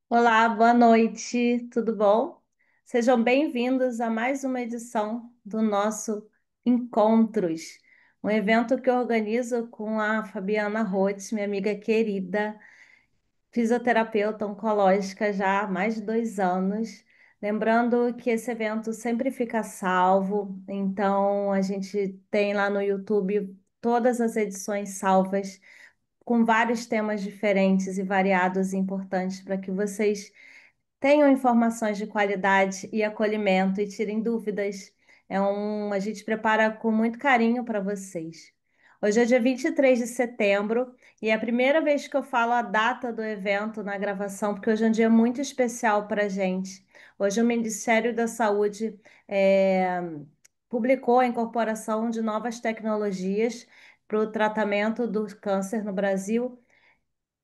Olá, boa noite, tudo bom? Sejam bem-vindos a mais uma edição do nosso Encontros, um evento que eu organizo com a Fabiana Roth, minha amiga querida, fisioterapeuta oncológica já há mais de 2 anos. Lembrando que esse evento sempre fica salvo, então a gente tem lá no YouTube todas as edições salvas com vários temas diferentes e variados e importantes para que vocês tenham informações de qualidade e acolhimento e tirem dúvidas. A gente prepara com muito carinho para vocês. Hoje é dia 23 de setembro e é a primeira vez que eu falo a data do evento na gravação, porque hoje é um dia muito especial para a gente. Hoje o Ministério da Saúde publicou a incorporação de novas tecnologias para o tratamento do câncer no Brasil,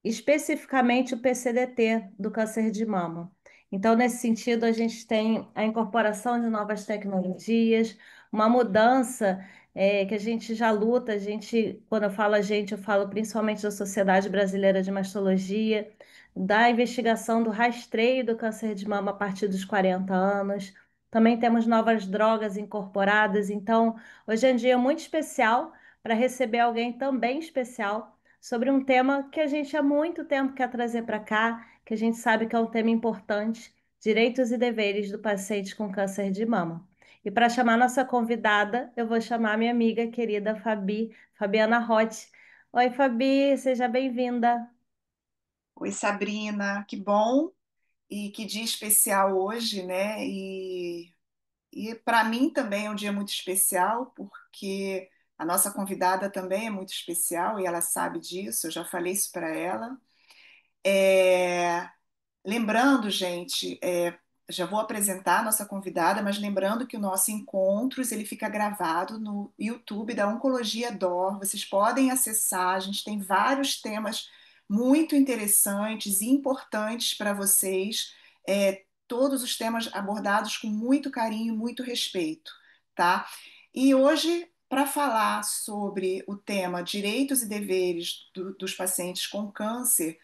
especificamente o PCDT do câncer de mama. Então, nesse sentido, a gente tem a incorporação de novas tecnologias, uma mudança que a gente já luta. Quando eu falo a gente, eu falo principalmente da Sociedade Brasileira de Mastologia, da investigação do rastreio do câncer de mama a partir dos 40 anos. Também temos novas drogas incorporadas. Então, hoje é um dia muito especial para receber alguém também especial sobre um tema que a gente há muito tempo quer trazer para cá, que a gente sabe que é um tema importante, direitos e deveres do paciente com câncer de mama. E para chamar nossa convidada, eu vou chamar minha amiga querida Fabiana Roth. Oi, Fabi, seja bem-vinda. Oi, Sabrina, que bom e que dia especial hoje, né? E para mim também é um dia muito especial, porque a nossa convidada também é muito especial e ela sabe disso, eu já falei isso para ela. É, Lembrando, gente, já vou apresentar a nossa convidada, mas lembrando que o nosso Encontros ele fica gravado no YouTube da Oncologia Dor. Vocês podem acessar, a gente tem vários temas muito interessantes e importantes para vocês, todos os temas abordados com muito carinho, muito respeito, tá? E hoje, para falar sobre o tema direitos e deveres dos pacientes com câncer,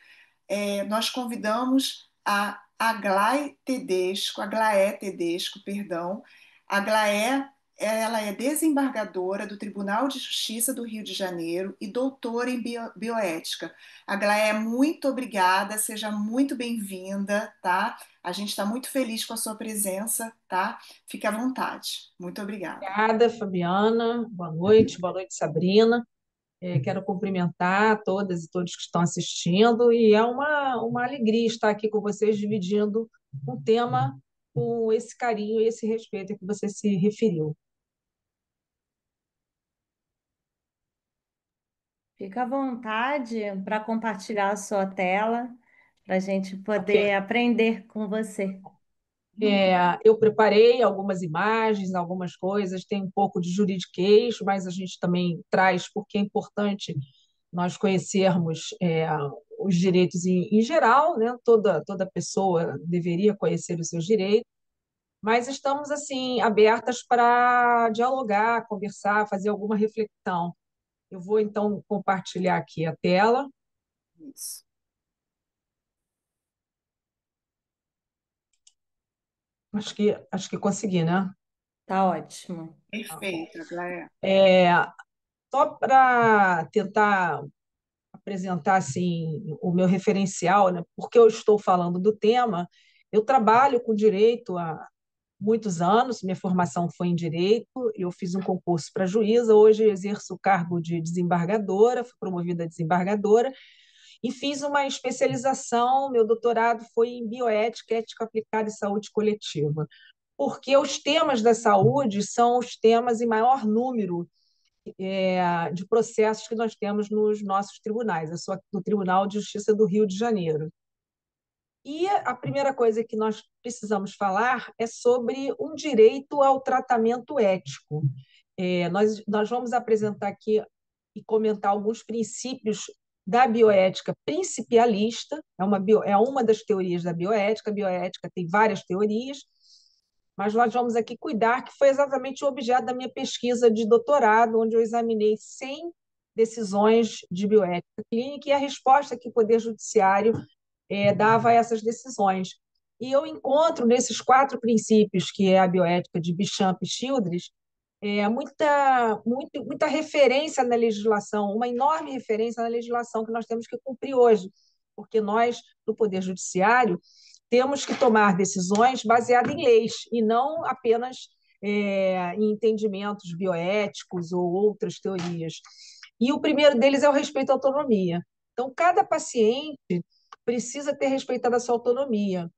nós convidamos a Aglaé Tedesco, perdão. A Aglaé, ela é desembargadora do Tribunal de Justiça do Rio de Janeiro e doutora em bioética. Aglaé, muito obrigada, seja muito bem-vinda, tá? A gente está muito feliz com a sua presença, tá? Fique à vontade. Muito obrigada. Obrigada, Fabiana. Boa noite, Sabrina. Quero cumprimentar todas e todos que estão assistindo, e é uma alegria estar aqui com vocês, dividindo um tema com esse carinho e esse respeito a que você se referiu. Fica à vontade para compartilhar a sua tela, para a gente Ok. poder aprender com você. Eu preparei algumas imagens, algumas coisas, tem um pouco de juridiquês, mas a gente também traz, porque é importante nós conhecermos os direitos em geral, né? Toda pessoa deveria conhecer os seus direitos, mas estamos assim abertas para dialogar, conversar, fazer alguma reflexão. Eu vou então compartilhar aqui a tela. Isso. Acho que consegui, né? Tá ótimo. Tá bom. Perfeito, Aglaé. Só para tentar apresentar assim o meu referencial, né? Porque eu estou falando do tema. Eu trabalho com direito há muitos anos, minha formação foi em direito, eu fiz um concurso para juíza, hoje eu exerço o cargo de desembargadora, fui promovida a desembargadora e fiz uma especialização, meu doutorado foi em bioética, ética aplicada e saúde coletiva, porque os temas da saúde são os temas em maior número de processos que nós temos nos nossos tribunais. Eu sou do Tribunal de Justiça do Rio de Janeiro. E a primeira coisa que nós precisamos falar é sobre um direito ao tratamento ético. Nós vamos apresentar aqui e comentar alguns princípios da bioética principialista, é uma das teorias da bioética. A bioética tem várias teorias, mas nós vamos aqui cuidar, que foi exatamente o objeto da minha pesquisa de doutorado, onde eu examinei 100 decisões de bioética clínica e a resposta que o Poder Judiciário dava essas decisões. E eu encontro nesses 4 princípios, que é a bioética de Bichamp e Childress, muita referência na legislação, uma enorme referência na legislação que nós temos que cumprir hoje, porque nós, do Poder Judiciário, temos que tomar decisões baseadas em leis e não apenas em entendimentos bioéticos ou outras teorias. E o primeiro deles é o respeito à autonomia. Então, cada paciente precisa ter respeitado a sua autonomia.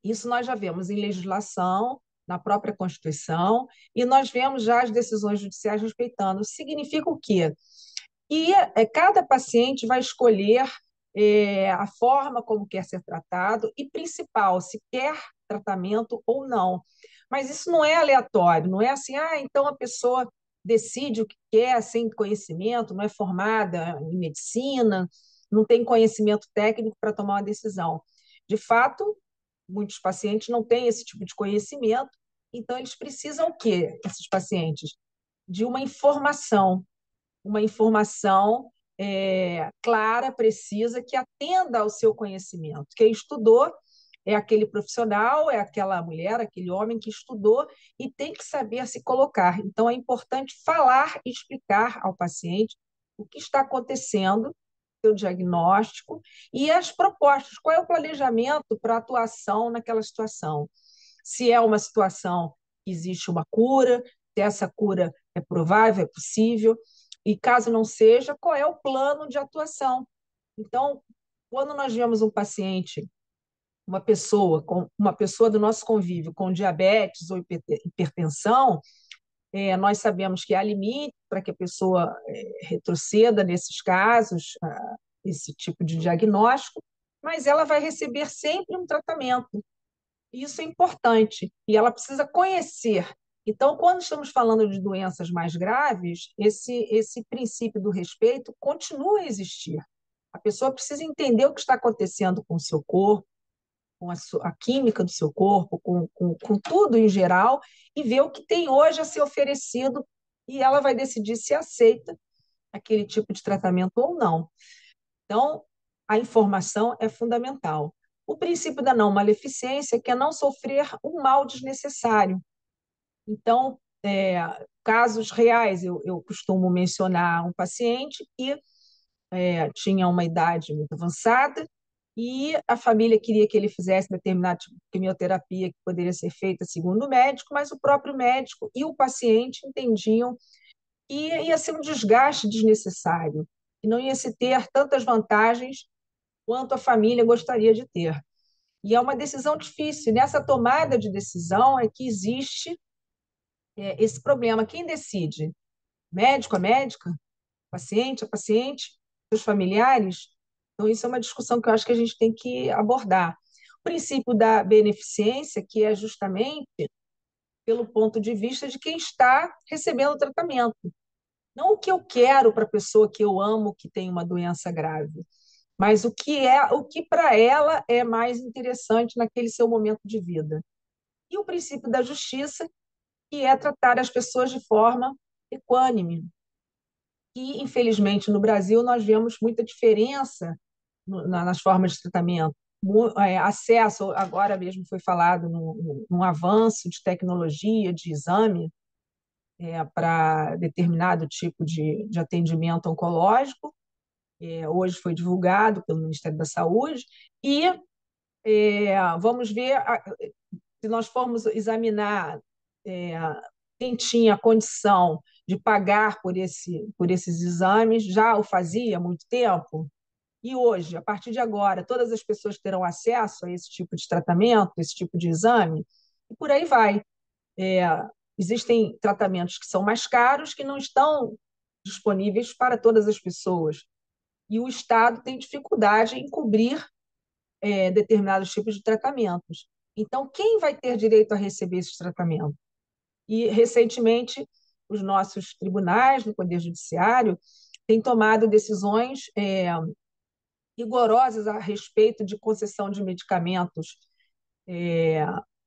Isso nós já vemos em legislação, na própria Constituição, e nós vemos já as decisões judiciais respeitando. Significa o quê? E cada paciente vai escolher a forma como quer ser tratado e, principal, se quer tratamento ou não. Mas isso não é aleatório, não é assim, então a pessoa decide o que quer sem conhecimento, não é formada em medicina, não tem conhecimento técnico para tomar uma decisão. De fato, muitos pacientes não têm esse tipo de conhecimento, então eles precisam o quê, esses pacientes? De uma informação clara, precisa, que atenda ao seu conhecimento. Quem estudou é aquele profissional, é aquela mulher, aquele homem que estudou e tem que saber se colocar. Então, é importante falar e explicar ao paciente o que está acontecendo, o diagnóstico e as propostas. Qual é o planejamento para a atuação naquela situação? Se é uma situação que existe uma cura, se essa cura é provável, é possível, e caso não seja, qual é o plano de atuação? Então, quando nós vemos um paciente, uma pessoa do nosso convívio com diabetes ou hipertensão, nós sabemos que há limite para que a pessoa retroceda nesses casos, esse tipo de diagnóstico, mas ela vai receber sempre um tratamento. Isso é importante e ela precisa conhecer. Então, quando estamos falando de doenças mais graves, esse princípio do respeito continua a existir. A pessoa precisa entender o que está acontecendo com o seu corpo, com a química do seu corpo, com tudo em geral, e ver o que tem hoje a ser oferecido, e ela vai decidir se aceita aquele tipo de tratamento ou não. Então, a informação é fundamental. O princípio da não maleficência, que é não sofrer um mal desnecessário. Então, casos reais, eu costumo mencionar um paciente que tinha uma idade muito avançada e a família queria que ele fizesse determinada tipo de quimioterapia que poderia ser feita segundo o médico, mas o próprio médico e o paciente entendiam que ia ser um desgaste desnecessário, que não ia se ter tantas vantagens quanto a família gostaria de ter. E é uma decisão difícil. Nessa tomada de decisão é que existe esse problema. Quem decide? Médico, a médica? Paciente, a paciente? Os familiares? Então, isso é uma discussão que eu acho que a gente tem que abordar. O princípio da beneficência, que é justamente pelo ponto de vista de quem está recebendo o tratamento. Não o que eu quero para a pessoa que eu amo que tem uma doença grave, mas o que para ela é mais interessante naquele seu momento de vida. E o princípio da justiça, que é tratar as pessoas de forma equânime. E, infelizmente, no Brasil, nós vemos muita diferença nas formas de tratamento. Acesso, agora mesmo foi falado num avanço de tecnologia, de exame, para determinado tipo de atendimento oncológico. Hoje foi divulgado pelo Ministério da Saúde, e vamos ver, se nós formos examinar quem tinha condição de pagar por esses exames, já o fazia há muito tempo, e hoje, a partir de agora, todas as pessoas terão acesso a esse tipo de tratamento, esse tipo de exame, e por aí vai. É, Existem tratamentos que são mais caros, que não estão disponíveis para todas as pessoas, e o Estado tem dificuldade em cobrir determinados tipos de tratamentos. Então, quem vai ter direito a receber esses tratamentos? E, recentemente, os nossos tribunais do Poder Judiciário têm tomado decisões rigorosas a respeito de concessão de medicamentos,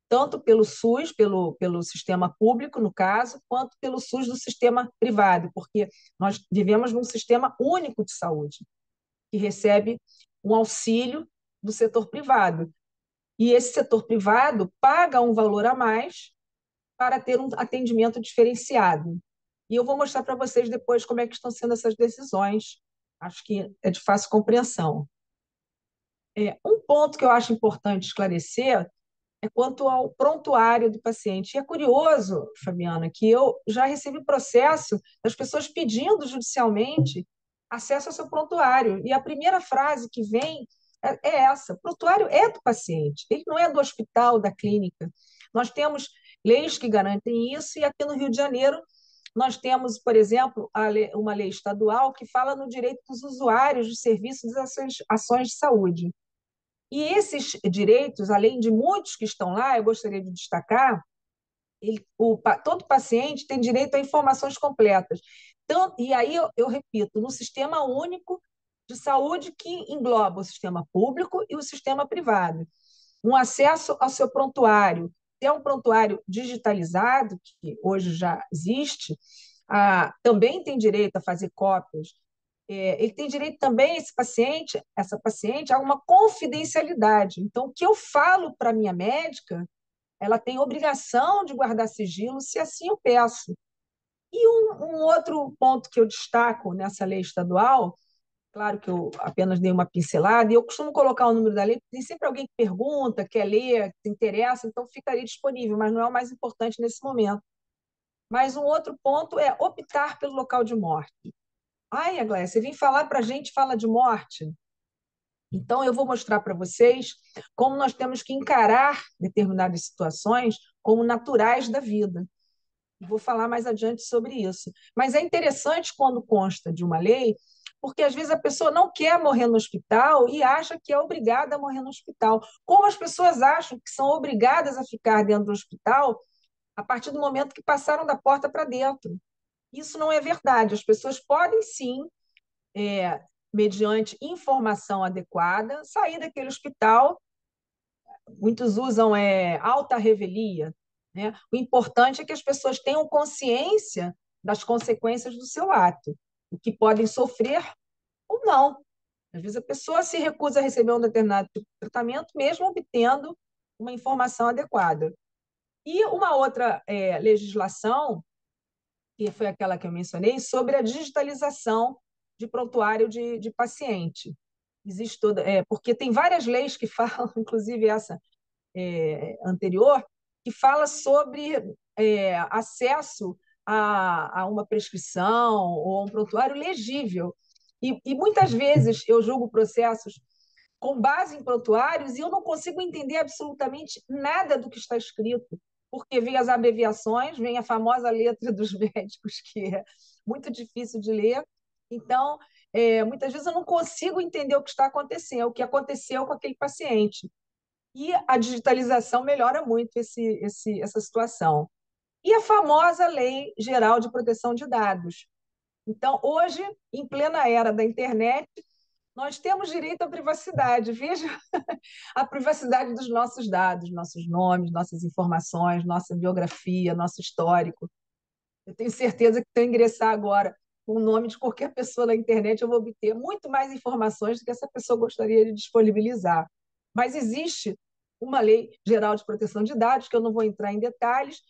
tanto pelo SUS, pelo sistema público, no caso, quanto pelo SUS do sistema privado, porque nós vivemos num sistema único de saúde, que recebe um auxílio do setor privado. E esse setor privado paga um valor a mais para ter um atendimento diferenciado. E eu vou mostrar para vocês depois como é que estão sendo essas decisões. Acho que é de fácil compreensão. Um ponto que eu acho importante esclarecer é quanto ao prontuário do paciente. E é curioso, Fabiana, que eu já recebi processo das pessoas pedindo judicialmente acesso ao seu prontuário. E a primeira frase que vem é essa: prontuário é do paciente, ele não é do hospital, da clínica. Nós temos leis que garantem isso, e aqui no Rio de Janeiro nós temos, por exemplo, uma lei estadual que fala no direito dos usuários de serviços e ações de saúde. E esses direitos, além de muitos que estão lá, eu gostaria de destacar, todo paciente tem direito a informações completas. Então, e aí eu repito, no Sistema Único de Saúde, que engloba o sistema público e o sistema privado. Um acesso ao seu prontuário, ter um prontuário digitalizado, que hoje já existe, também tem direito a fazer cópias. Ele tem direito também, essa paciente, a uma confidencialidade. Então, o que eu falo para a minha médica, ela tem obrigação de guardar sigilo, se assim eu peço. E um outro ponto que eu destaco nessa lei estadual, claro que eu apenas dei uma pincelada, e eu costumo colocar o número da lei, porque tem sempre alguém que pergunta, quer ler, se interessa, então ficaria disponível, mas não é o mais importante nesse momento. Mas um outro ponto é optar pelo local de morte. Ai, Aglaia, você vem falar para a gente, fala de morte. Então, eu vou mostrar para vocês como nós temos que encarar determinadas situações como naturais da vida. Vou falar mais adiante sobre isso. Mas é interessante quando consta de uma lei, porque às vezes a pessoa não quer morrer no hospital e acha que é obrigada a morrer no hospital. Como as pessoas acham que são obrigadas a ficar dentro do hospital a partir do momento que passaram da porta para dentro. Isso não é verdade. As pessoas podem sim, mediante informação adequada, sair daquele hospital. Muitos usam alta revelia, né? O importante é que as pessoas tenham consciência das consequências do seu ato, o que podem sofrer ou não. Às vezes a pessoa se recusa a receber um determinado tipo de tratamento, mesmo obtendo uma informação adequada. E uma outra legislação, que foi aquela que eu mencionei, sobre a digitalização de prontuário de paciente. Existe porque tem várias leis que falam, inclusive essa anterior, que fala sobre acesso a uma prescrição ou a um prontuário legível. E muitas vezes eu julgo processos com base em prontuários e eu não consigo entender absolutamente nada do que está escrito, porque vem as abreviações, vem a famosa letra dos médicos, que é muito difícil de ler. Então, muitas vezes eu não consigo entender o que está acontecendo, o que aconteceu com aquele paciente. E a digitalização melhora muito essa situação. E a famosa Lei Geral de Proteção de Dados. Então, hoje, em plena era da internet, nós temos direito à privacidade. Veja a privacidade dos nossos dados, nossos nomes, nossas informações, nossa biografia, nosso histórico. Eu tenho certeza que se eu ingressar agora com o nome de qualquer pessoa na internet, eu vou obter muito mais informações do que essa pessoa gostaria de disponibilizar. Mas existe uma lei geral de proteção de dados, que eu não vou entrar em detalhes,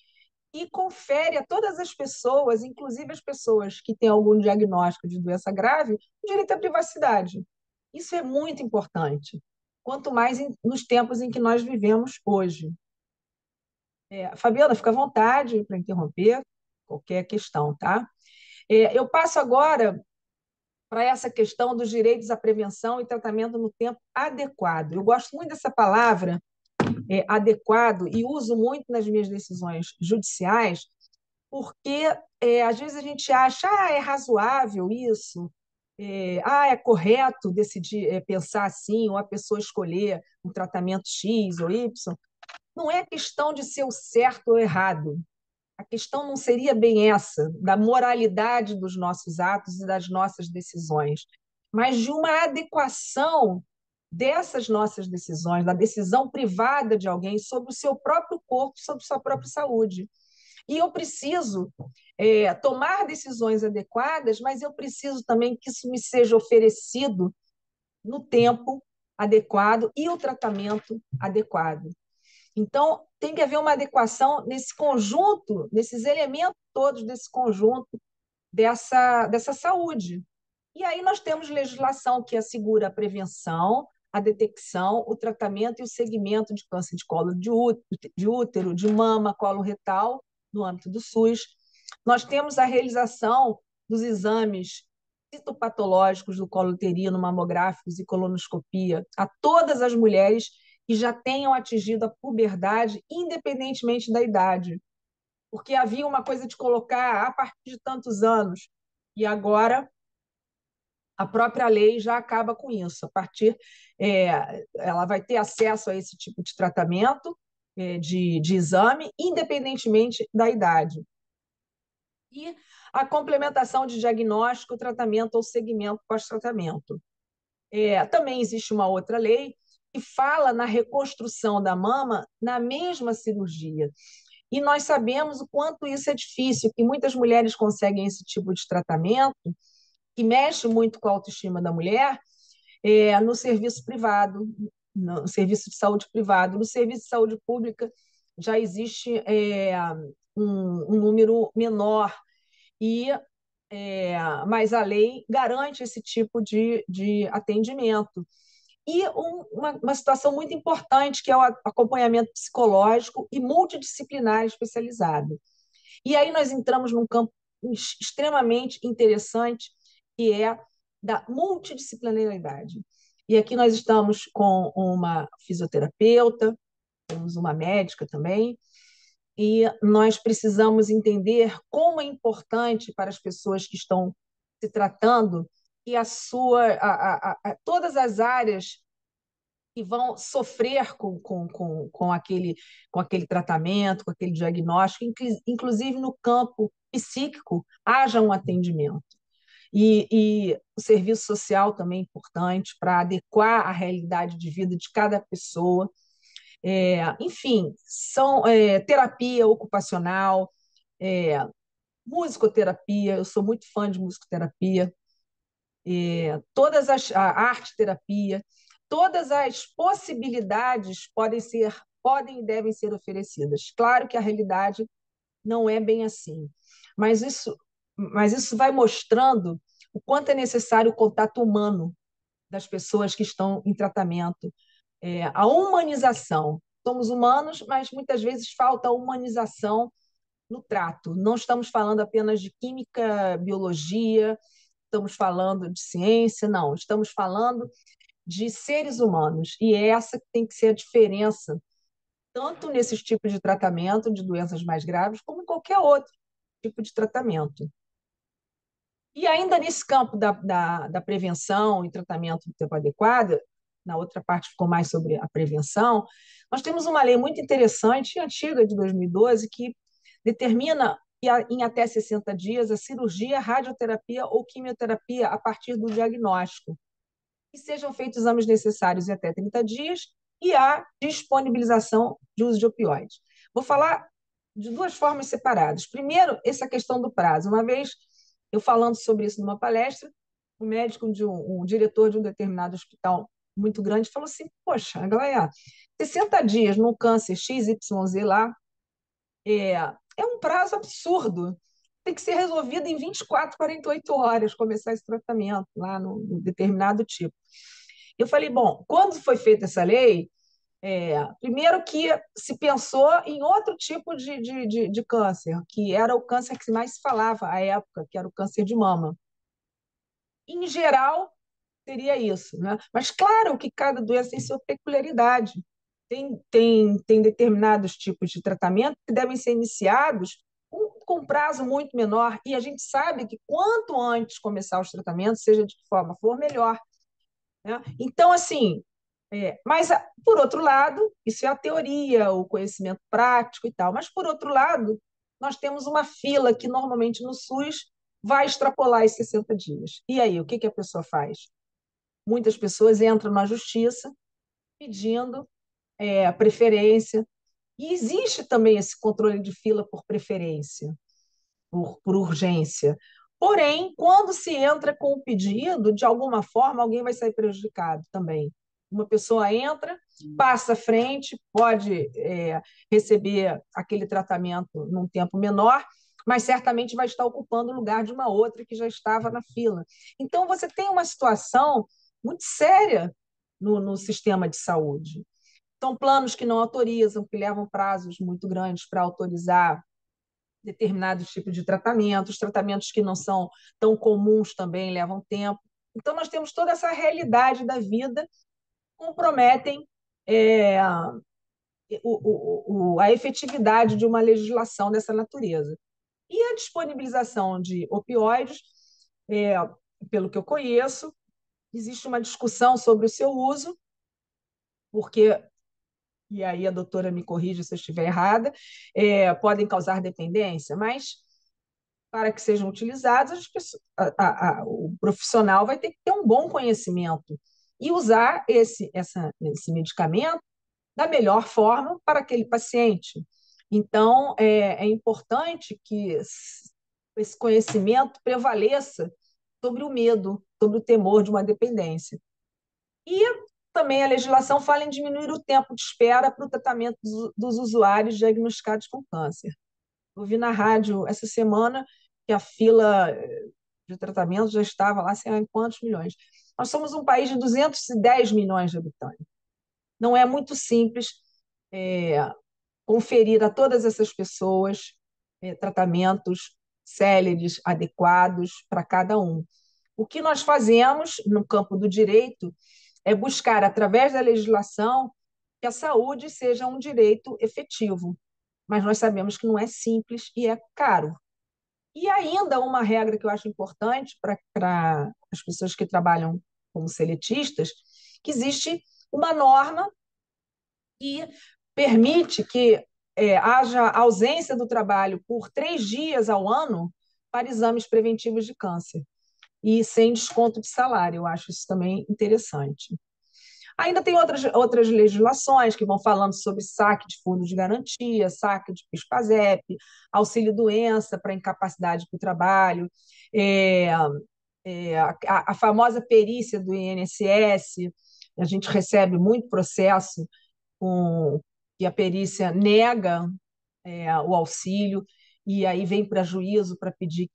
e confere a todas as pessoas, inclusive as pessoas que têm algum diagnóstico de doença grave, o direito à privacidade. Isso é muito importante, quanto mais nos tempos em que nós vivemos hoje. Fabiana, fica à vontade para interromper qualquer questão, tá? Eu passo agora para essa questão dos direitos à prevenção e tratamento no tempo adequado. Eu gosto muito dessa palavra, adequado, e uso muito nas minhas decisões judiciais, porque às vezes a gente acha, é razoável isso, é correto decidir, pensar assim, ou a pessoa escolher um tratamento X ou Y. Não é questão de ser o certo ou errado. A questão não seria bem essa, da moralidade dos nossos atos e das nossas decisões, mas de uma adequação dessas nossas decisões, da decisão privada de alguém sobre o seu próprio corpo, sobre sua própria saúde. E eu preciso tomar decisões adequadas, mas eu preciso também que isso me seja oferecido no tempo adequado e o tratamento adequado. Então, tem que haver uma adequação nesse conjunto, nesses elementos todos desse conjunto dessa saúde. E aí nós temos legislação que assegura a prevenção, a detecção, o tratamento e o segmento de câncer de colo de útero, de mama, colo retal, no âmbito do SUS. Nós temos a realização dos exames citopatológicos do colo uterino, mamográficos e colonoscopia a todas as mulheres que já tenham atingido a puberdade, independentemente da idade. Porque havia uma coisa de colocar a partir de tantos anos, e agora a própria lei já acaba com isso. A partir, ela vai ter acesso a esse tipo de tratamento, de exame, independentemente da idade. E a complementação de diagnóstico, tratamento ou segmento pós-tratamento. Também existe uma outra lei que fala na reconstrução da mama na mesma cirurgia. E nós sabemos o quanto isso é difícil, que muitas mulheres conseguem esse tipo de tratamento, que mexe muito com a autoestima da mulher, no serviço privado, no serviço de saúde privado. No serviço de saúde pública já existe um número menor, mas a lei garante esse tipo de atendimento. E uma situação muito importante, que é o acompanhamento psicológico e multidisciplinar especializado. E aí nós entramos num campo extremamente interessante, que é da multidisciplinaridade. E aqui nós estamos com uma fisioterapeuta, temos uma médica também, e nós precisamos entender como é importante para as pessoas que estão se tratando e todas as áreas que vão sofrer com aquele tratamento, com aquele diagnóstico, inclusive no campo psíquico, haja um atendimento. E o serviço social também é importante para adequar a realidade de vida de cada pessoa. Enfim, são terapia ocupacional, musicoterapia, eu sou muito fã de musicoterapia, a arte-terapia, todas as possibilidades podem e devem ser oferecidas. Claro que a realidade não é bem assim, mas isso vai mostrando o quanto é necessário o contato humano das pessoas que estão em tratamento, a humanização. Somos humanos, mas muitas vezes falta a humanização no trato. Não estamos falando apenas de química, biologia, estamos falando de ciência, não. Estamos falando de seres humanos. E é essa que tem que ser a diferença, tanto nesses tipos de tratamento de doenças mais graves, como em qualquer outro tipo de tratamento. E ainda nesse campo da prevenção e tratamento do tempo adequado, na outra parte ficou mais sobre a prevenção, nós temos uma lei muito interessante e antiga, de 2012, que determina que em até 60 dias a cirurgia, radioterapia ou quimioterapia a partir do diagnóstico, que sejam feitos exames necessários em até 30 dias e a disponibilização de uso de opioides. Vou falar de duas formas separadas. Primeiro, essa questão do prazo. Uma vez eu falando sobre isso numa palestra, um médico um diretor de um determinado hospital muito grande falou assim: poxa, galera, 60 dias num câncer XYZ lá é um prazo absurdo. Tem que ser resolvido em 24, 48 horas, começar esse tratamento lá no determinado tipo. Eu falei, bom, quando foi feita essa lei, primeiro que se pensou em outro tipo de câncer, que era o câncer que mais se falava à época, que era o câncer de mama. Em geral, seria isso, né? Mas claro que cada doença tem sua peculiaridade. Tem determinados tipos de tratamento que devem ser iniciados com prazo muito menor, e a gente sabe que quanto antes começar os tratamentos, seja de que forma for, melhor. Né? Então, assim, mas, por outro lado, isso é a teoria, o conhecimento prático e tal, mas, por outro lado, nós temos uma fila que, normalmente, no SUS, vai extrapolar esses 60 dias. E aí, o que a pessoa faz? Muitas pessoas entram na justiça pedindo preferência, e existe também esse controle de fila por preferência, por urgência. Porém, quando se entra com o pedido, de alguma forma, alguém vai sair prejudicado também. Uma pessoa entra, passa à frente, pode receber aquele tratamento num tempo menor, mas certamente vai estar ocupando o lugar de uma outra que já estava na fila. Então, você tem uma situação muito séria no sistema de saúde. São planos que não autorizam, que levam prazos muito grandes para autorizar determinados tipos de tratamentos, tratamentos que não são tão comuns também levam tempo. Então, nós temos toda essa realidade da vida que comprometem a efetividade de uma legislação dessa natureza. E a disponibilização de opioides, pelo que eu conheço, existe uma discussão sobre o seu uso, porque, e aí a doutora me corrige se eu estiver errada, podem causar dependência, mas para que sejam utilizados, o profissional vai ter que ter um bom conhecimento e usar esse medicamento da melhor forma para aquele paciente. Então, é importante que esse conhecimento prevaleça sobre o medo, sobre o temor de uma dependência. E também a legislação fala em diminuir o tempo de espera para o tratamento dos usuários diagnosticados com câncer. Eu vi na rádio essa semana que a fila de tratamento já estava lá, sei lá, em quantos milhões. Nós somos um país de 210 milhões de habitantes. Não é muito simples conferir a todas essas pessoas tratamentos céleres, adequados para cada um. O que nós fazemos no campo do direito é buscar, através da legislação, que a saúde seja um direito efetivo. Mas nós sabemos que não é simples e é caro. E ainda uma regra que eu acho importante para as pessoas que trabalham como seletistas, que existe uma norma que permite que haja ausência do trabalho por 3 dias ao ano para exames preventivos de câncer e sem desconto de salário. Eu acho isso também interessante. Ainda tem outras legislações que vão falando sobre saque de fundo de garantia, saque de PIS/PASEP, auxílio-doença para incapacidade para o trabalho, a famosa perícia do INSS. A gente recebe muito processo que a perícia nega o auxílio e aí vem para juízo para pedir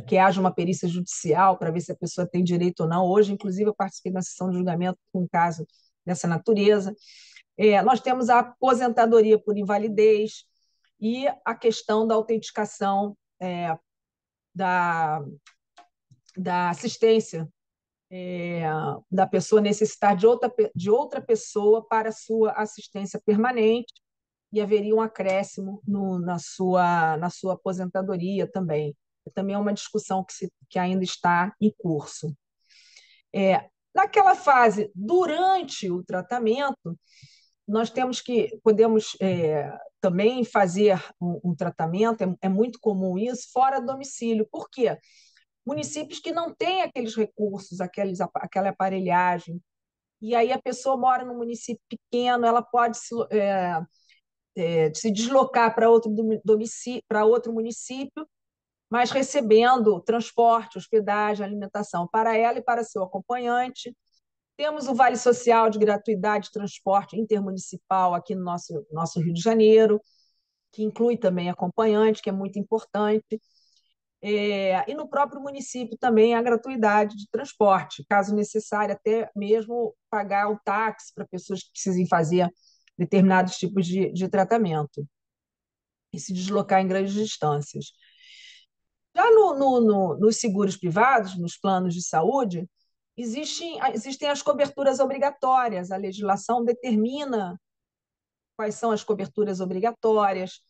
que haja uma perícia judicial para ver se a pessoa tem direito ou não. Hoje, inclusive, eu participei da sessão de julgamento com um caso dessa natureza. Nós temos a aposentadoria por invalidez e a questão da autenticação da assistência da pessoa necessitar de outra pessoa para sua assistência permanente, e haveria um acréscimo na sua aposentadoria também. Também é uma discussão que ainda está em curso. Naquela fase, durante o tratamento, nós podemos também fazer um tratamento, é muito comum isso, fora do domicílio. Por quê? Municípios que não têm aqueles recursos, aquela aparelhagem, e aí a pessoa mora num município pequeno, ela pode se deslocar para outro município, mas recebendo transporte, hospedagem, alimentação para ela e para seu acompanhante. Temos o Vale Social de gratuidade de transporte intermunicipal aqui no nosso Rio de Janeiro, que inclui também acompanhante, que é muito importante. E no próprio município também a gratuidade de transporte, caso necessário, até mesmo pagar o táxi para pessoas que precisem fazer determinados tipos de tratamento e se deslocar em grandes distâncias. Já nos seguros privados, nos planos de saúde, existem as coberturas obrigatórias. A legislação determina quais são as coberturas obrigatórias.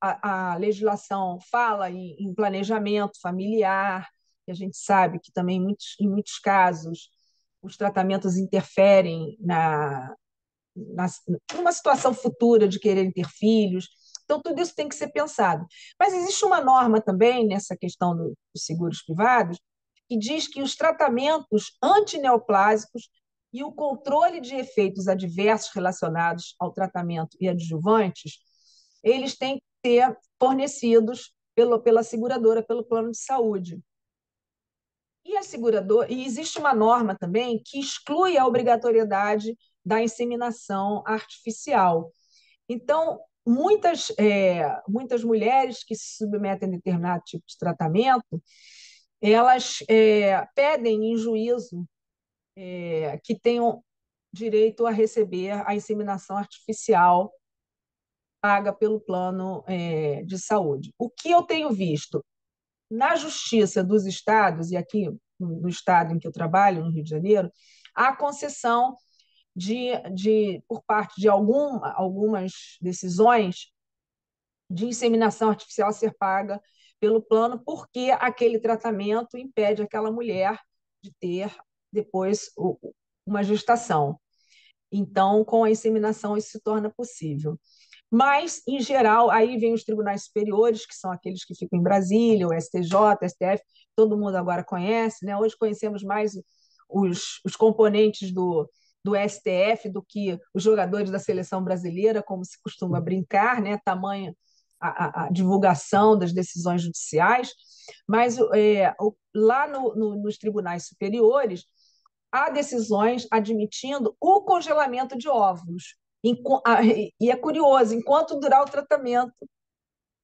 A legislação fala em planejamento familiar, que a gente sabe que também, em muitos casos, os tratamentos interferem numa situação futura de quererem ter filhos. Então, tudo isso tem que ser pensado. Mas existe uma norma também nessa questão dos seguros privados que diz que os tratamentos antineoplásicos e o controle de efeitos adversos relacionados ao tratamento e adjuvantes, eles têm que ser fornecidos pela seguradora, pelo plano de saúde. E existe uma norma também que exclui a obrigatoriedade da inseminação artificial. Então, muitas mulheres que se submetem a determinado tipo de tratamento, elas pedem em juízo que tenham direito a receber a inseminação artificial paga pelo plano de saúde. O que eu tenho visto na Justiça dos Estados, e aqui no estado em que eu trabalho, no Rio de Janeiro, há concessão por parte de algumas decisões de inseminação artificial ser paga pelo plano, porque aquele tratamento impede aquela mulher de ter depois uma gestação. Então, com a inseminação, isso se torna possível. Mas, em geral, aí vem os tribunais superiores, que são aqueles que ficam em Brasília, o STJ, STF, todo mundo agora conhece, né? Hoje conhecemos mais os componentes do STF do que os jogadores da seleção brasileira, como se costuma brincar, né? Tamanha a divulgação das decisões judiciais. Mas lá nos tribunais superiores, há decisões admitindo o congelamento de óvulos. E é curioso, enquanto durar o tratamento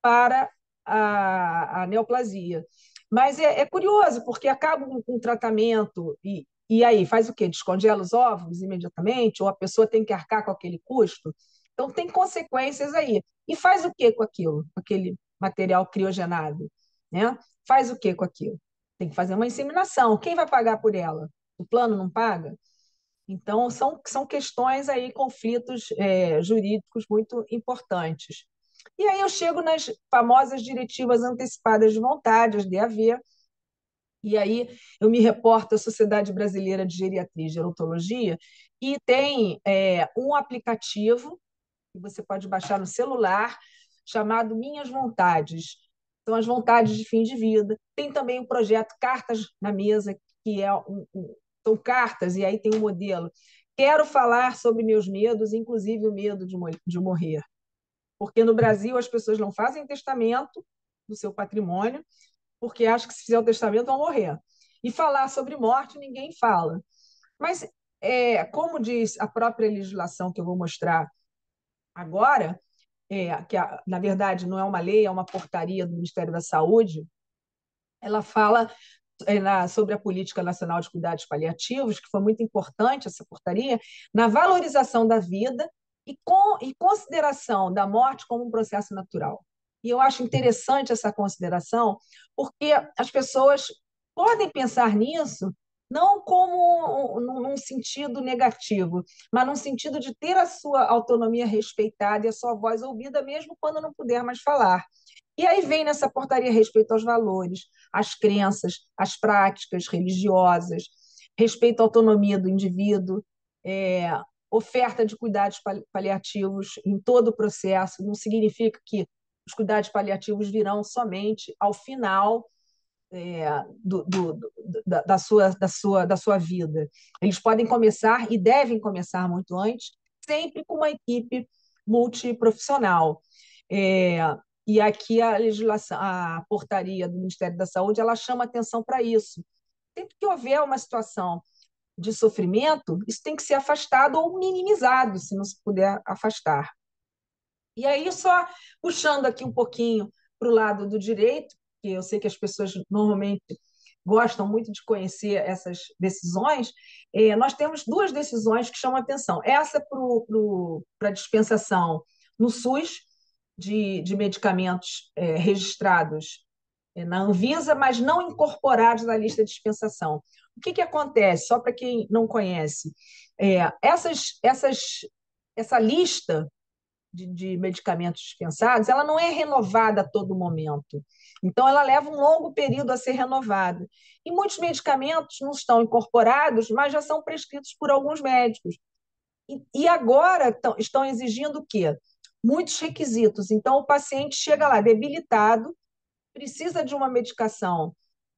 para a neoplasia. Mas é curioso, porque acaba com o tratamento e aí faz o quê? Descongela os óvulos imediatamente? Ou a pessoa tem que arcar com aquele custo? Então, tem consequências aí. E faz o quê com aquilo, com aquele material criogenado? Né? Faz o quê com aquilo? Tem que fazer uma inseminação. Quem vai pagar por ela? O plano não paga? Então, são questões aí, conflitos jurídicos muito importantes. E aí eu chego nas famosas diretivas antecipadas de vontade, as DAV, e aí eu me reporto à Sociedade Brasileira de Geriatria e Gerontologia, e tem um aplicativo que você pode baixar no celular, chamado Minhas Vontades. São as vontades de fim de vida. Tem também o projeto Cartas na Mesa, que são cartas, e aí tem um modelo. Quero falar sobre meus medos, inclusive o medo de morrer. Porque no Brasil as pessoas não fazem testamento do seu patrimônio, porque acham que se fizer o testamento vão morrer. E falar sobre morte ninguém fala. Mas, como diz a própria legislação que eu vou mostrar agora, na verdade não é uma lei, é uma portaria do Ministério da Saúde, ela fala sobre a Política Nacional de Cuidados Paliativos, que foi muito importante essa portaria, na valorização da vida e consideração da morte como um processo natural. E eu acho interessante essa consideração, porque as pessoas podem pensar nisso não como num sentido negativo, mas num sentido de ter a sua autonomia respeitada e a sua voz ouvida, mesmo quando não puder mais falar. E aí vem nessa portaria respeito aos valores, às crenças, às práticas religiosas, respeito à autonomia do indivíduo, é, oferta de cuidados paliativos em todo o processo. Não significa que os cuidados paliativos virão somente ao final da sua vida. Eles podem começar e devem começar muito antes, sempre com uma equipe multiprofissional. É, e aqui a legislação, a portaria do Ministério da Saúde, ela chama atenção para isso. Sempre que houver uma situação de sofrimento, isso tem que ser afastado ou minimizado, se não se puder afastar. E aí, só puxando aqui um pouquinho para o lado do direito, que eu sei que as pessoas normalmente gostam muito de conhecer essas decisões, nós temos duas decisões que chamam a atenção. Essa para dispensação no SUS de medicamentos registrados na Anvisa, mas não incorporados na lista de dispensação. O que acontece? Só para quem não conhece, essa lista de medicamentos dispensados, ela não é renovada a todo momento. Então, ela leva um longo período a ser renovada. E muitos medicamentos não estão incorporados, mas já são prescritos por alguns médicos. E agora estão exigindo o quê? Muitos requisitos. Então, o paciente chega lá debilitado, precisa de uma medicação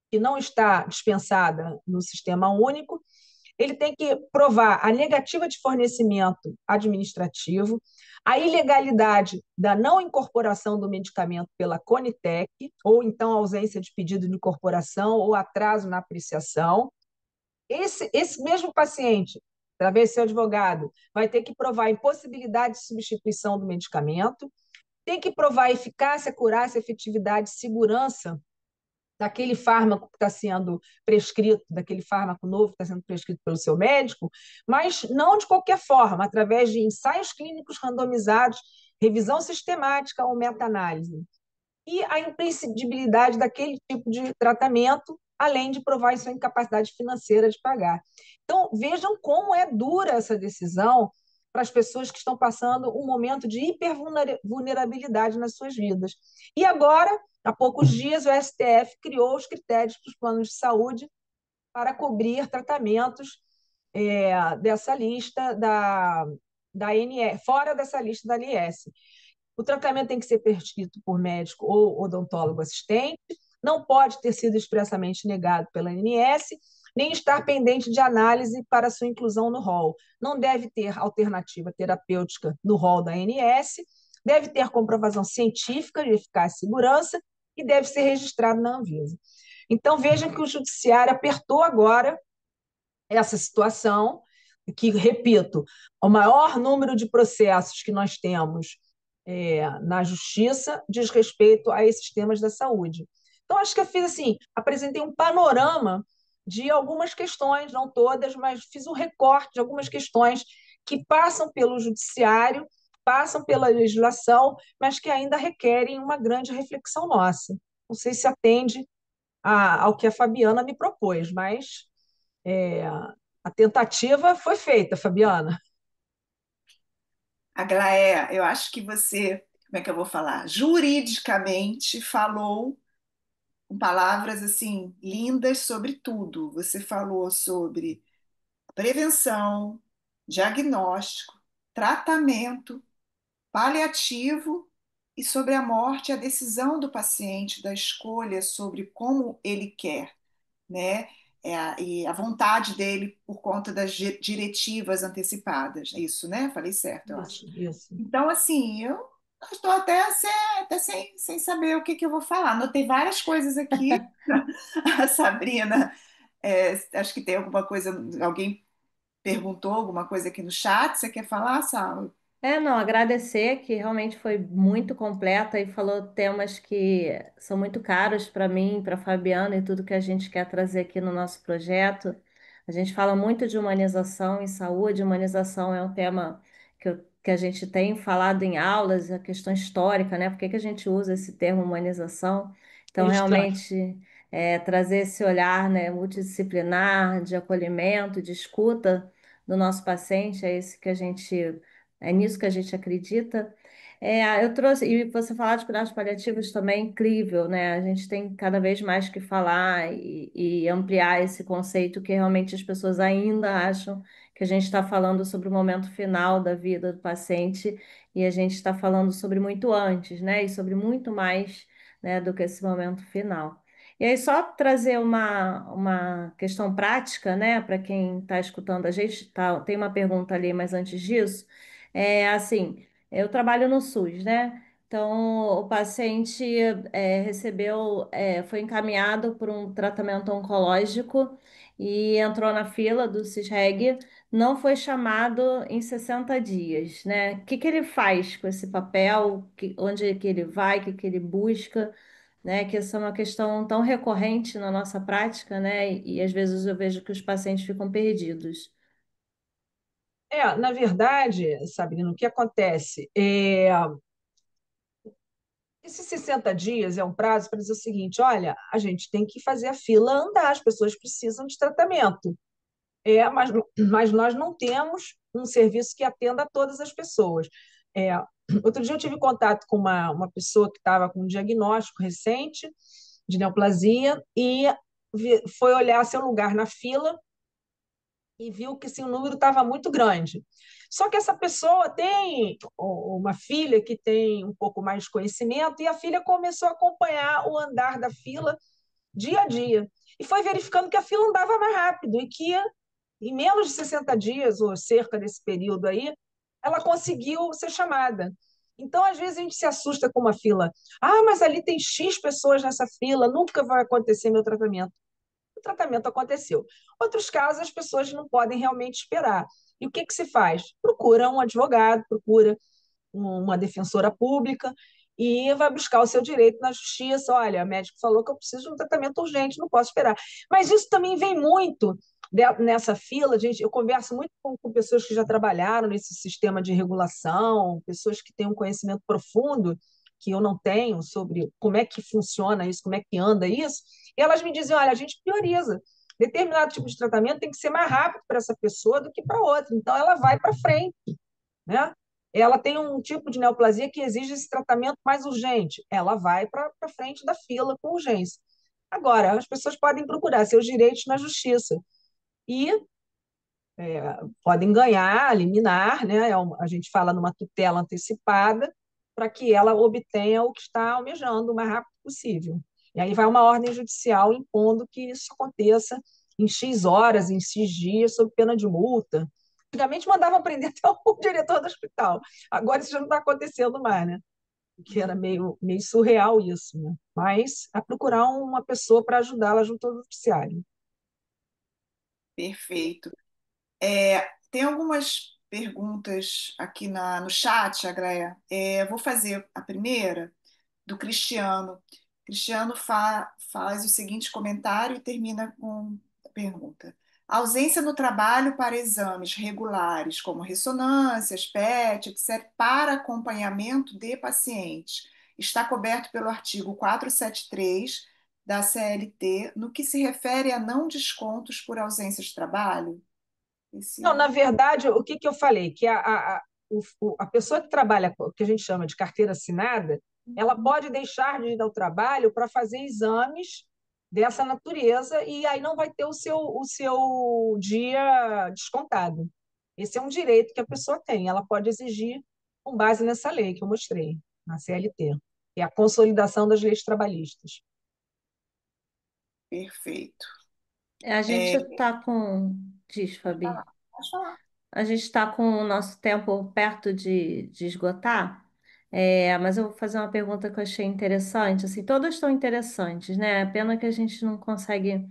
que não está dispensada no sistema único, ele tem que provar a negativa de fornecimento administrativo, a ilegalidade da não incorporação do medicamento pela Conitec, ou então ausência de pedido de incorporação ou atraso na apreciação. Esse mesmo paciente, através do seu advogado, vai ter que provar a impossibilidade de substituição do medicamento, tem que provar a eficácia, acurácia, efetividade, segurança daquele fármaco que está sendo prescrito, daquele fármaco novo que está sendo prescrito pelo seu médico, mas não de qualquer forma, através de ensaios clínicos randomizados, revisão sistemática ou meta-análise. E a imprescindibilidade daquele tipo de tratamento, além de provar sua incapacidade financeira de pagar. Então, vejam como é dura essa decisão para as pessoas que estão passando um momento de hipervulnerabilidade nas suas vidas. E agora, há poucos dias, o STF criou os critérios para os planos de saúde para cobrir tratamentos dessa lista da ANS, fora dessa lista da ANS. O tratamento tem que ser prescrito por médico ou odontólogo assistente, não pode ter sido expressamente negado pela ANS, nem estar pendente de análise para sua inclusão no rol. Não deve ter alternativa terapêutica no rol da ANS, deve ter comprovação científica de eficácia e segurança e deve ser registrado na Anvisa. Então, vejam que o judiciário apertou agora essa situação, que, repito, o maior número de processos que nós temos na justiça diz respeito a esses temas da saúde. Então, acho que eu fiz assim, apresentei um panorama de algumas questões, não todas, mas fiz um recorte de algumas questões que passam pelo judiciário, passam pela legislação, mas que ainda requerem uma grande reflexão nossa. Não sei se atende ao que a Fabiana me propôs, mas a tentativa foi feita, Fabiana. Aglaé, eu acho que você, como é que eu vou falar? Juridicamente falou com palavras assim lindas sobre tudo. Você falou sobre prevenção, diagnóstico, tratamento, paliativo e sobre a morte, a decisão do paciente, da escolha sobre como ele quer, né? E a vontade dele por conta das diretivas antecipadas. É isso, né? Falei certo, eu acho. Isso, isso. Então, assim, eu estou até sem saber o que que eu vou falar. Anotei várias coisas aqui. A Sabrina, acho que tem alguma coisa, alguém perguntou alguma coisa aqui no chat. Você quer falar, Sal? Não, agradecer que realmente foi muito completa e falou temas que são muito caros para mim, para a Fabiana e tudo que a gente quer trazer aqui no nosso projeto. A gente fala muito de humanização em saúde, humanização é um tema que a gente tem falado em aulas, a questão histórica, né? Por que que a gente usa esse termo humanização? Então, Isto, realmente, trazer esse olhar, né, multidisciplinar, de acolhimento, de escuta do nosso paciente, é isso que a gente é nisso que a gente acredita. Eu trouxe, e você falar de cuidados paliativos também é incrível, né? A gente tem cada vez mais que falar e ampliar esse conceito que realmente as pessoas ainda acham que a gente está falando sobre o momento final da vida do paciente e a gente está falando sobre muito antes, né? E sobre muito mais, né, do que esse momento final. E aí, só trazer uma questão prática, né, para quem está escutando a gente, tem uma pergunta ali, mas antes disso. Assim, eu trabalho no SUS, né? Então, o paciente foi encaminhado por um tratamento oncológico e entrou na fila do CISREG, não foi chamado em 60 dias, né? O que que ele faz com esse papel? Onde é que ele vai? O que que ele busca? Né? Que essa é uma questão tão recorrente na nossa prática, né? E às vezes eu vejo que os pacientes ficam perdidos. na verdade, Sabrina, o que acontece? Esses 60 dias é um prazo para dizer o seguinte: olha, a gente tem que fazer a fila andar, as pessoas precisam de tratamento. Mas nós não temos um serviço que atenda a todas as pessoas. É, outro dia eu tive contato com uma pessoa que estava com um diagnóstico recente de neoplasia e foi olhar seu lugar na fila e viu que assim, o número estava muito grande. Só que essa pessoa tem uma filha que tem um pouco mais de conhecimento e a filha começou a acompanhar o andar da fila dia a dia. E foi verificando que a fila andava mais rápido e que em menos de 60 dias, ou cerca desse período aí, ela conseguiu ser chamada. Então, às vezes, a gente se assusta com uma fila. Ah, mas ali tem X pessoas nessa fila, nunca vai acontecer meu tratamento. O tratamento aconteceu. Outros casos, as pessoas não podem realmente esperar. E o que, que se faz? Procura um advogado, procura uma defensora pública e vai buscar o seu direito na justiça. Olha, a médica falou que eu preciso de um tratamento urgente, não posso esperar. Mas isso também vem muito nessa fila, gente. Eu converso muito com pessoas que já trabalharam nesse sistema de regulação, pessoas que têm um conhecimento profundo que eu não tenho sobre como é que funciona isso, como é que anda isso, e elas me dizem, olha, a gente prioriza. Determinado tipo de tratamento tem que ser mais rápido para essa pessoa do que para outra. Então, ela vai para frente, né? Ela tem um tipo de neoplasia que exige esse tratamento mais urgente. Ela vai para frente da fila com urgência. Agora, as pessoas podem procurar seus direitos na justiça e podem ganhar, liminar, né? A gente fala numa tutela antecipada para que ela obtenha o que está almejando o mais rápido possível. E aí vai uma ordem judicial impondo que isso aconteça em X horas, em X dias, sob pena de multa. Antigamente mandavam prender até o diretor do hospital. Agora isso já não está acontecendo mais, né? Que era meio surreal isso, né? Mas a procurar uma pessoa para ajudá-la junto ao judiciário. Perfeito. Tem algumas perguntas aqui no chat, Aglaé. Vou fazer a primeira do Cristiano. Cristiano faz o seguinte comentário e termina com a pergunta. A ausência no trabalho para exames regulares, como ressonâncias, PET, etc., para acompanhamento de pacientes, está coberto pelo artigo 473 da CLT, no que se refere a não descontos por ausência de trabalho? Não, Esse... na verdade, o que, que eu falei? Que a pessoa que trabalha, que a gente chama de carteira assinada, ela pode deixar de ir ao trabalho para fazer exames dessa natureza e aí não vai ter o seu dia descontado. Esse é um direito que a pessoa tem, ela pode exigir com base nessa lei que eu mostrei, na CLT, que é a consolidação das leis trabalhistas. Perfeito. A gente está com. Diz, Pode Fabi. falar, pode falar. A gente está com o nosso tempo perto de esgotar, mas eu vou fazer uma pergunta que eu achei interessante. Assim, todas estão interessantes, né? Pena que a gente não consegue,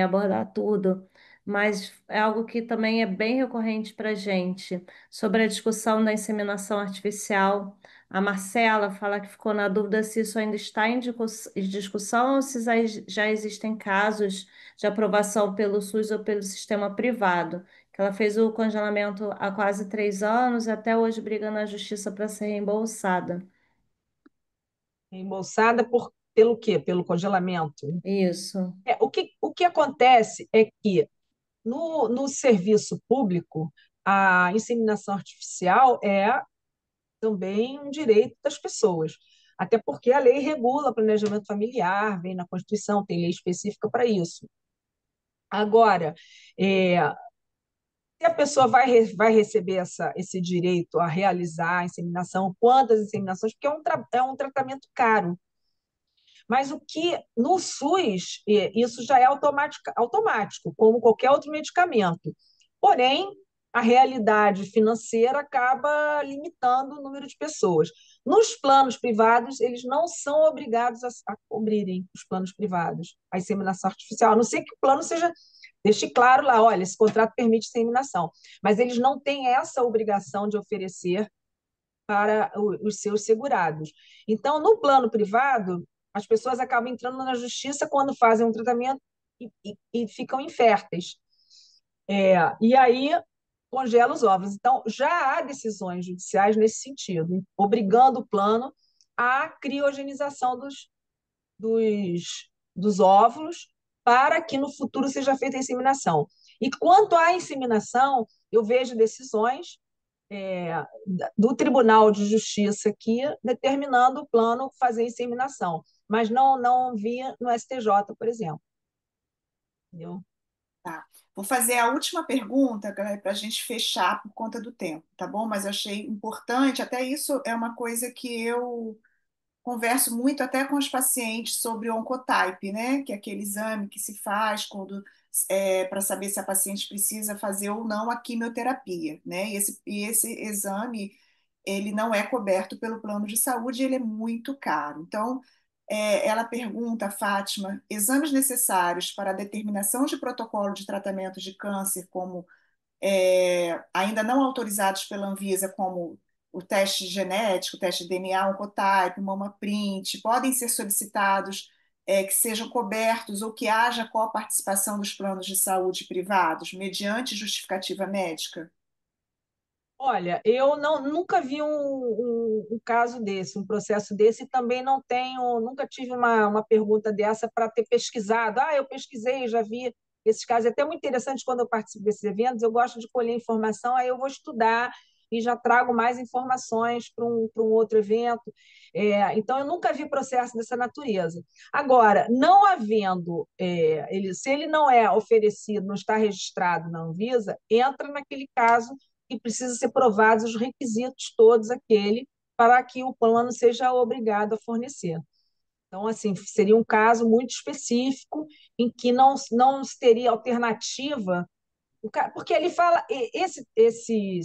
abordar tudo, mas é algo que também é bem recorrente para a gente, sobre a discussão da inseminação artificial. A Marcela fala que ficou na dúvida se isso ainda está em discussão ou se já existem casos de aprovação pelo SUS ou pelo sistema privado que ela fez o congelamento há quase 3 anos e até hoje briga na justiça para ser reembolsada. Reembolsada pelo quê? Pelo congelamento. Isso. O que acontece é que no serviço público, a inseminação artificial é também um direito das pessoas. Até porque a lei regula planejamento familiar, vem na Constituição, tem lei específica para isso. Agora, se a pessoa vai receber esse direito a realizar a inseminação, quantas inseminações, porque é um tratamento caro. Mas o que no SUS, isso já é automático, como qualquer outro medicamento. Porém, a realidade financeira acaba limitando o número de pessoas. Nos planos privados, eles não são obrigados a cobrirem os planos privados, a inseminação artificial, a não ser que o plano seja, deixe claro lá, olha, esse contrato permite inseminação, mas eles não têm essa obrigação de oferecer para os seus segurados. Então, no plano privado, as pessoas acabam entrando na justiça quando fazem um tratamento e ficam inférteis. E aí congela os ovos. Então, já há decisões judiciais nesse sentido, obrigando o plano à criogenização dos óvulos para que no futuro seja feita a inseminação. E quanto à inseminação, eu vejo decisões do Tribunal de Justiça aqui determinando o plano fazer inseminação, mas não via no STJ, por exemplo. Entendeu? Tá. Vou fazer a última pergunta, para a gente fechar por conta do tempo, tá bom? Mas eu achei importante, até isso é uma coisa que eu converso muito até com os pacientes sobre o Oncotype, né? Que é aquele exame que se faz quando para saber se a paciente precisa fazer ou não a quimioterapia, né? E esse exame, ele não é coberto pelo plano de saúde, ele é muito caro. Então, ela pergunta, Fátima, exames necessários para a determinação de protocolo de tratamento de câncer, como ainda não autorizados pela Anvisa, como o teste genético, o teste de DNA, Oncotype, MamaPrint, podem ser solicitados que sejam cobertos ou que haja coparticipação dos planos de saúde privados, mediante justificativa médica? Olha, eu nunca vi um caso desse, um processo desse, e também não tenho, nunca tive uma pergunta dessa para ter pesquisado. Ah, eu pesquisei, já vi esses casos. É até muito interessante quando eu participo desses eventos, eu gosto de colher informação, aí eu vou estudar e já trago mais informações para um outro evento. Então, eu nunca vi processo dessa natureza. Agora, não havendo, se ele não é oferecido, não está registrado na Anvisa, entra naquele caso e precisa ser provados os requisitos todos aquele para que o plano seja obrigado a fornecer. Então, assim, seria um caso muito específico em que não se teria alternativa, porque ele fala,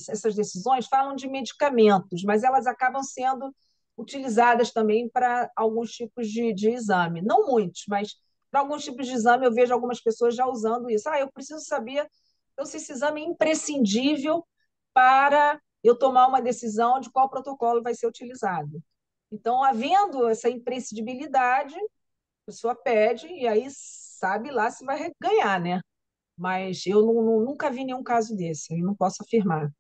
essas decisões falam de medicamentos, mas elas acabam sendo utilizadas também para alguns tipos de exame. Não muitos, mas para alguns tipos de exame eu vejo algumas pessoas já usando isso. Ah, eu preciso saber então, se esse exame é imprescindível para eu tomar uma decisão de qual protocolo vai ser utilizado. Então, havendo essa imprescindibilidade, a pessoa pede e aí sabe lá se vai ganhar, né? Mas eu nunca vi nenhum caso desse, eu não posso afirmar.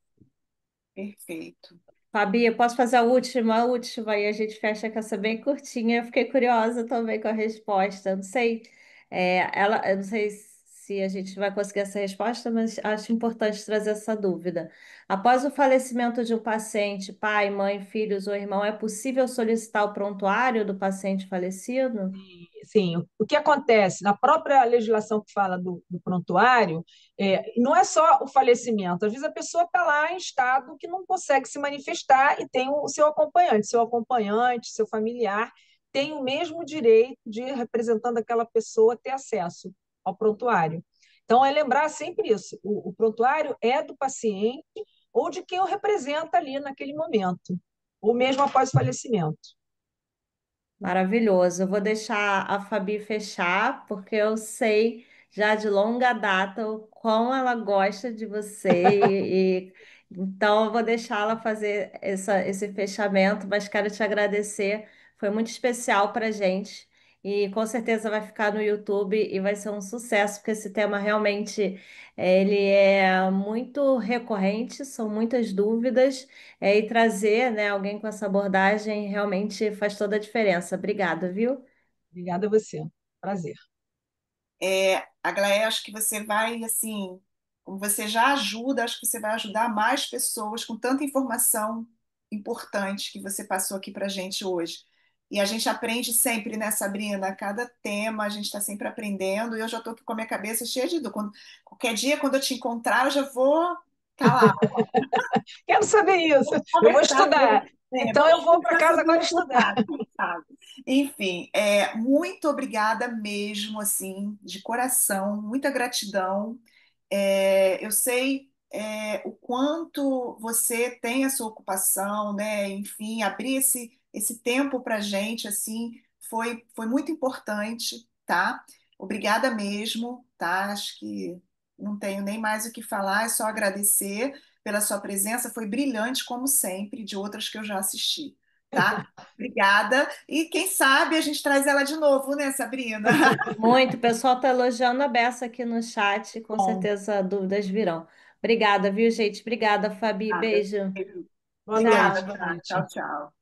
Perfeito. Fabi, eu posso fazer a última, e a gente fecha com essa bem curtinha. Eu fiquei curiosa também com a resposta. Eu não sei, eu não sei se a gente vai conseguir essa resposta, mas acho importante trazer essa dúvida. Após o falecimento de um paciente, pai, mãe, filhos ou irmão, é possível solicitar o prontuário do paciente falecido? Sim, o que acontece na própria legislação que fala do prontuário, não é só o falecimento, às vezes a pessoa está lá em estado que não consegue se manifestar e tem o seu acompanhante, seu familiar, tem o mesmo direito de, representando aquela pessoa, ter acesso ao prontuário. Então, é lembrar sempre isso: o prontuário é do paciente ou de quem o representa ali naquele momento, ou mesmo após o falecimento. Maravilhoso. Eu vou deixar a Fabi fechar, porque eu sei já de longa data o quão ela gosta de você então eu vou deixar ela fazer esse fechamento, mas quero te agradecer. Foi muito especial para a gente e com certeza vai ficar no YouTube e vai ser um sucesso, porque esse tema realmente ele é muito recorrente, são muitas dúvidas. E trazer, né, alguém com essa abordagem realmente faz toda a diferença. Obrigada, viu? Obrigada a você. Prazer. Aglaé, acho que você vai, assim, como você já ajuda, acho que você vai ajudar mais pessoas com tanta informação importante que você passou aqui para a gente hoje. E a gente aprende sempre, né, Sabrina? Cada tema a gente está sempre aprendendo e eu já estou aqui com a minha cabeça cheia de dúvida. Qualquer dia, quando eu te encontrar, eu já vou calar. Quero saber isso. Vamos Eu vou conversar estudar. Então, vamos eu vou para conversar casa sobre o agora estudar. resultado, quem sabe? Enfim, muito obrigada mesmo, assim, de coração, muita gratidão. Eu sei o quanto você tem a sua ocupação, né? Enfim, abrir esse tempo para gente, assim, foi muito importante, tá? Obrigada mesmo, tá? Acho que não tenho nem mais o que falar, é só agradecer pela sua presença, foi brilhante, como sempre, de outras que eu já assisti, tá? Obrigada. E quem sabe a gente traz ela de novo, né, Sabrina? Muito. O pessoal está elogiando a Bessa aqui no chat. Com Bom, certeza dúvidas virão. Obrigada, viu, gente? Obrigada, Fabi. Obrigada. Beijo. boa Tchau. noite, Obrigada, boa tá? noite. Tchau, tchau.